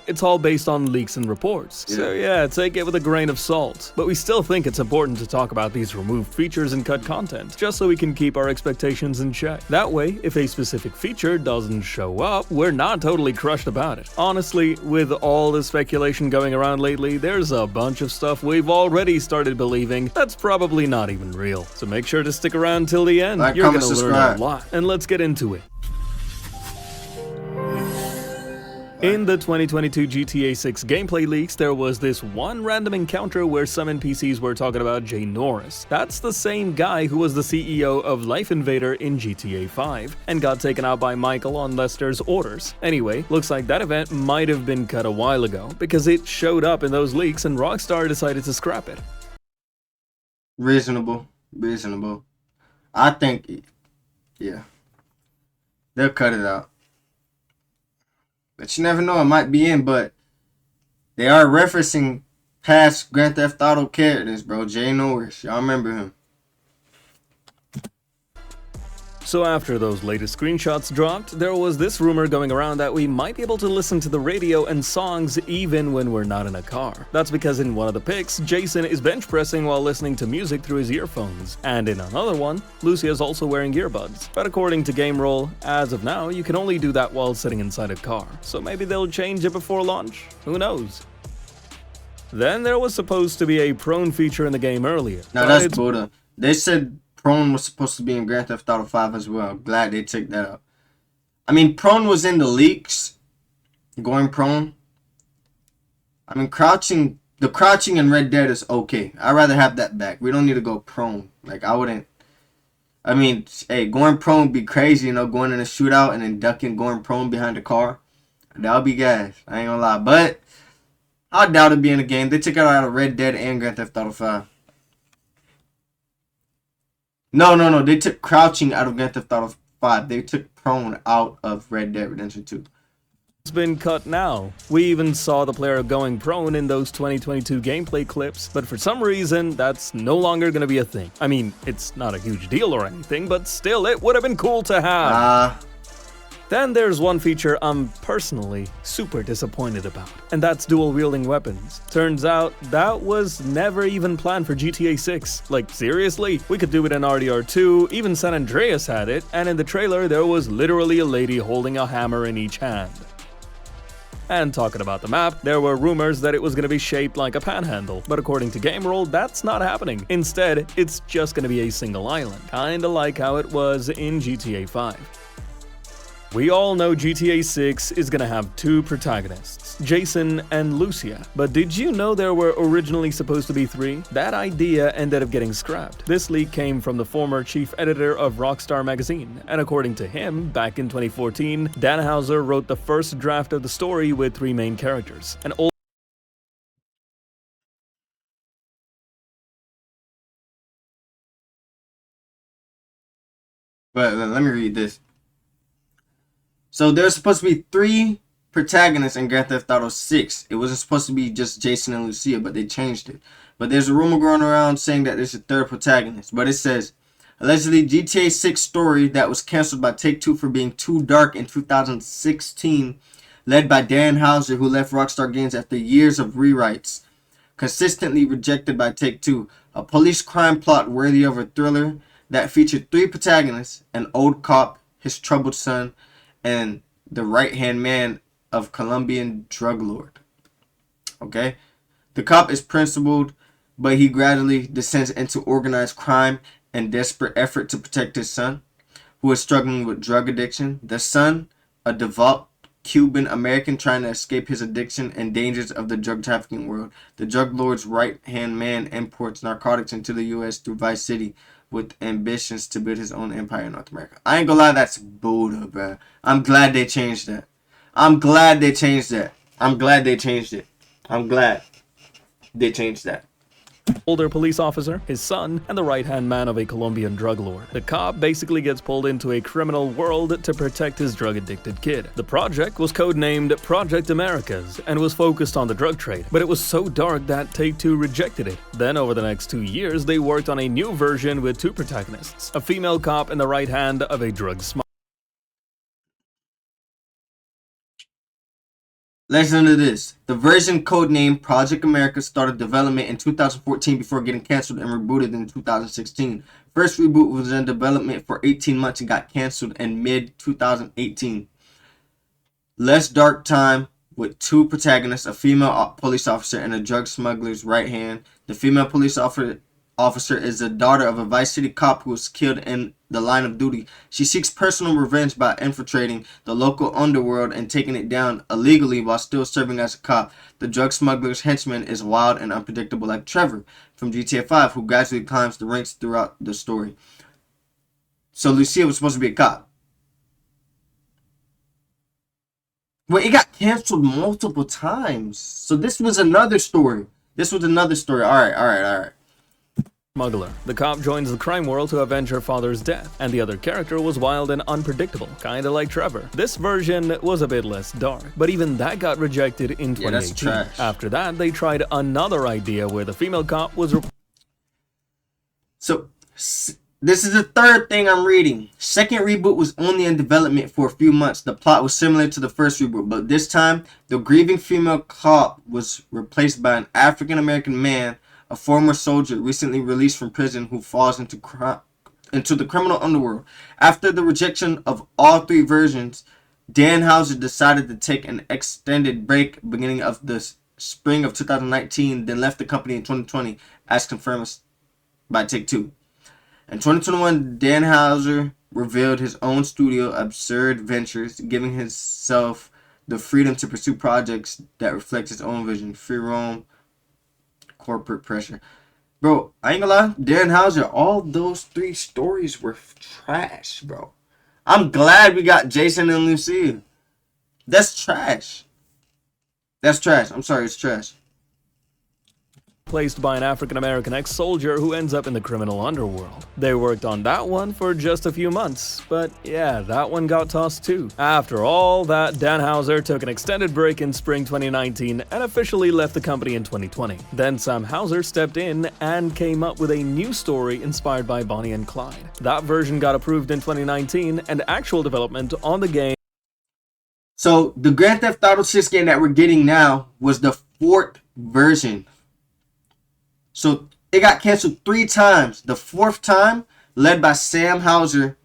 it's all based on leaks and reports. So yeah, take it with a grain of salt. But we still think it's important to talk about these removed features and cut content, just so we can keep our expectations in check. That way, if a specific feature doesn't show up, we're not totally crushed about it. Honestly, with all the speculation going around lately, there's a bunch of stuff we've already started believing that's probably not even real. So make sure to stick around till the end. You're gonna learn a lot. And let's get into it. In the 2022 GTA 6 gameplay leaks, there was this one random encounter where some NPCs were talking about Jay Norris. That's the same guy who was the CEO of Life Invader in GTA 5 and got taken out by Michael on Lester's orders. Anyway, looks like that event might have been cut a while ago because it showed up in those leaks and Rockstar decided to scrap it. Reasonable. I think, yeah, they'll cut it out. But you never know, it might be in, but they are referencing past Grand Theft Auto characters, bro. Jay Norris, y'all remember him. So after those latest screenshots dropped, there was this rumor going around that we might be able to listen to the radio and songs even when we're not in a car. That's because in one of the pics, Jason is bench pressing while listening to music through his earphones, and in another one, Lucia is also wearing earbuds. But according to GameRoll, as of now, you can only do that while sitting inside a car, so maybe they'll change it before launch? Who knows? Then there was supposed to be a prone feature in the game earlier. No, that's Buddha. They said prone was supposed to be in Grand Theft Auto 5 as well. Glad they took that out. I mean, prone was in the leaks. Going prone. I mean, the crouching in Red Dead is okay. I'd rather have that back. We don't need to go prone. Like, I wouldn't. I mean, hey, going prone would be crazy, you know, going in a shootout and then ducking, going prone behind the car. That would be gas. I ain't gonna lie. But I doubt it'd be in the game. They took it out of Red Dead and Grand Theft Auto 5. No. They took crouching out of Grand Theft Auto 5. They took prone out of Red Dead Redemption 2. It's been cut now. We even saw the player going prone in those 2022 gameplay clips, but for some reason, that's no longer gonna be a thing. I mean, it's not a huge deal or anything, but still, it would have been cool to have. Then there's one feature I'm personally super disappointed about, and that's dual-wielding weapons. Turns out, that was never even planned for GTA 6. Like, seriously? We could do it in RDR2, even San Andreas had it, and in the trailer there was literally a lady holding a hammer in each hand. And talking about the map, there were rumors that it was going to be shaped like a panhandle, but according to GameRoll, that's not happening. Instead, it's just going to be a single island, kinda like how it was in GTA 5. We all know GTA 6 is gonna have two protagonists, Jason and Lucia. But did you know there were originally supposed to be three? That idea ended up getting scrapped. This leak came from the former chief editor of Rockstar magazine, and according to him, back in 2014, Dan Houser wrote the first draft of the story with three main characters. But let me read this. So there's supposed to be three protagonists in Grand Theft Auto 6. It wasn't supposed to be just Jason and Lucia, but they changed it. But there's a rumor going around saying that there's a third protagonist. But it says, allegedly GTA 6 story that was canceled by Take-Two for being too dark in 2016, led by Dan Houser, who left Rockstargames after years of rewrites, consistently rejected by Take-Two. A police crime plot worthy of a thriller that featured three protagonists, an old cop, his troubled son, and the right-hand man of Colombian drug lord. Okay? The cop is principled, but he gradually descends into organized crime and desperate effort to protect his son, who is struggling with drug addiction. The son, a devout Cuban American trying to escape his addiction and dangers of the drug trafficking world. The drug lord's right-hand man imports narcotics into the U.S. through Vice City, with ambitions to build his own empire in North America. I ain't gonna lie, that's Buddha, bro. I'm glad they changed that. I'm glad they changed it. Older police officer, his son, and the right-hand man of a Colombian drug lord. The cop basically gets pulled into a criminal world to protect his drug-addicted kid. The project was codenamed Project Americas and was focused on the drug trade, but it was so dark that Take-Two rejected it. Then over the next 2 years, they worked on a new version with two protagonists, a female cop and the right hand of a drug smuggler. Listen to this. The version codenamed Project America started development in 2014 before getting canceled and rebooted in 2016. First reboot was in development for 18 months and got canceled in mid-2018. Less dark time with two protagonists, a female police officer and a drug smuggler's right hand. The female police officer is the daughter of a Vice City cop who was killed in the line of duty. She seeks personal revenge by infiltrating the local underworld and taking it down illegally while still serving as a cop. The drug smuggler's henchman is wild and unpredictable like Trevor from GTA 5, who gradually climbs the ranks throughout the story. So Lucia was supposed to be a cop. Well, it got canceled multiple times. So this was another story. Alright. Smuggler. The cop joins the crime world to avenge her father's death, and the other character was wild and unpredictable, kinda like Trevor. This version was a bit less dark, but even that got rejected in 2018. That's trash. After that, they tried another idea where the female cop was So, this is the third thing I'm reading. Second reboot was only in development for a few months. The plot was similar to the first reboot, but this time, the grieving female cop was replaced by an African-American man, a former soldier recently released from prison who falls into the criminal underworld. After the rejection of all three versions, Dan Houser decided to take an extended break beginning of the spring of 2019, then left the company in 2020, as confirmed by Take-Two. In 2021, Dan Houser revealed his own studio, Absurd Ventures, giving himself the freedom to pursue projects that reflect his own vision. Free roam, corporate pressure. Bro, I ain't gonna lie, Dan Houser, all those three stories were trash, bro. I'm glad we got Jason and Lucia. That's trash. I'm sorry, it's trash. replaced by an African-American ex-soldier who ends up in the criminal underworld. They worked on that one for just a few months, but yeah, that one got tossed too. After all that, Dan Houser took an extended break in spring 2019 and officially left the company in 2020. Then Sam Houser stepped in and came up with a new story inspired by Bonnie and Clyde. That version got approved in 2019, and actual development on the game. So the Grand Theft Auto 6 game that we're getting now was the fourth version. So it got canceled 3 times. The 4th time, led by Sam Houser,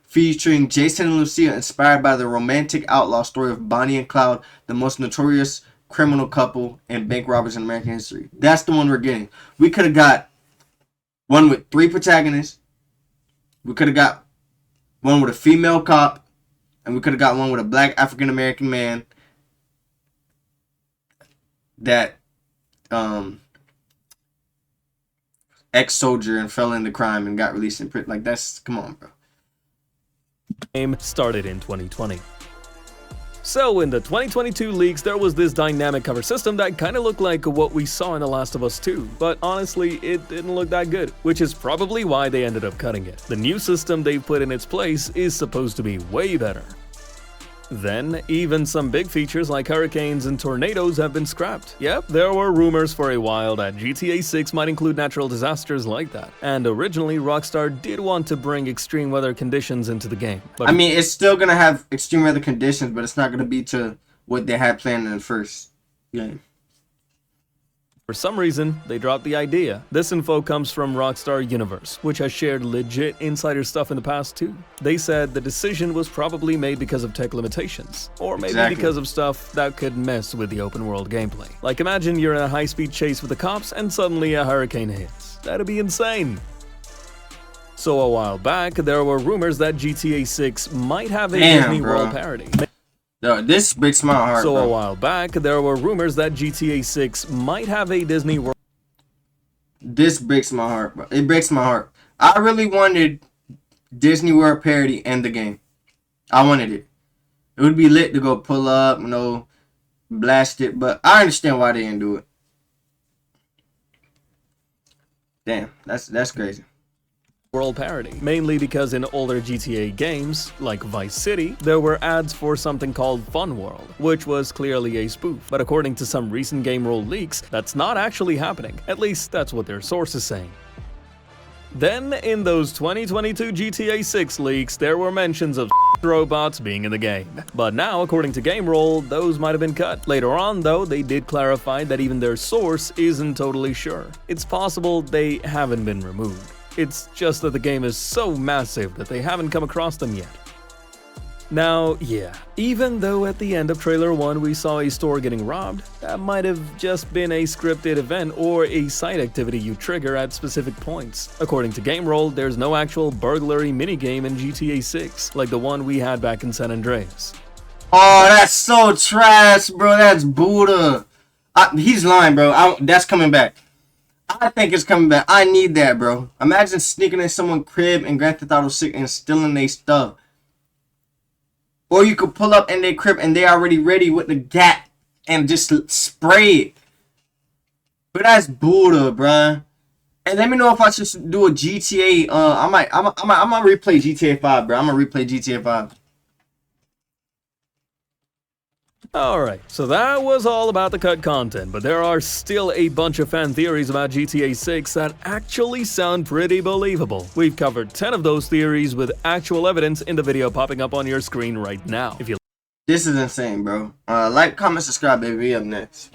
featuring Jason and Lucia, inspired by the romantic outlaw story of Bonnie and Clyde, the most notorious criminal couple and bank robbers in American history. That's the one we're getting. We could have got one with 3 protagonists. We could have got one with a female cop. And we could have got one with a black African-American man that ex-soldier and fell into crime and got released in prison. Like, that's, come on, bro. Game started in 2020. So in the 2022 leaks, there was this dynamic cover system that kind of looked like what we saw in The Last of Us 2, but honestly, it didn't look that good, which is probably why they ended up cutting it. The new system they've put in its place is supposed to be way better. Then, even some big features like hurricanes and tornadoes have been scrapped. Yep, there were rumors for a while that GTA 6 might include natural disasters like that, and originally Rockstar did want to bring extreme weather conditions into the game. But I mean, it's still going to have extreme weather conditions, but it's not going to be to what they had planned in the first game. for some reason, they dropped the idea. This info comes from Rockstar Universe, which has shared legit insider stuff in the past too. They said the decision was probably made because of tech limitations, or maybe because of stuff that could mess with the open world gameplay. Like imagine you're in a high-speed chase with the cops and suddenly a hurricane hits. That'd be insane. So a while back, there were rumors that GTA 6 might have a Disney World parody. Yo, this breaks my heart, So bro. a while back, there were rumors that GTA 6 might have a Disney World. This breaks my heart, bro. It breaks my heart. I really wanted Disney World parody in the game. I wanted it. It would be lit to go pull up, you know, blast it, but I understand why they didn't do it. Damn, that's crazy. World parody, mainly because in older GTA games, like Vice City, there were ads for something called Fun World, which was clearly a spoof. But according to some recent game role leaks, that's not actually happening. At least that's what their source is saying. Then, in those 2022 GTA 6 leaks, there were mentions of robots being in the game. But now, according to GameRoll, those might have been cut. Later on, though, they did clarify that even their source isn't totally sure. It's possible they haven't been removed. It's just that the game is so massive that they haven't come across them yet. Now, yeah, even though at the end of trailer 1 we saw a store getting robbed, that might have just been a scripted event or a side activity you trigger at specific points. According to GameRoll, there's no actual burglary minigame in GTA 6, like the one we had back in San Andreas. Oh, that's so trash, bro. That's Buddha. He's lying, bro. That's coming back. I think it's coming back. I need that, bro. Imagine sneaking in someone's crib in Grand Theft Auto 6 and stealing their stuff. Or you could pull up in their crib and they already ready with the gat and just spray it. But that's Buddha, bruh. And let me know if I should do a GTA. I'm gonna replay GTA 5, bro. I'm gonna replay GTA 5. Alright, so that was all about the cut content, but there are still a bunch of fan theories about GTA 6 that actually sound pretty believable. We've covered 10 of those theories with actual evidence in the video popping up on your screen right now. This is insane, bro. Like, comment, subscribe, baby. Up next.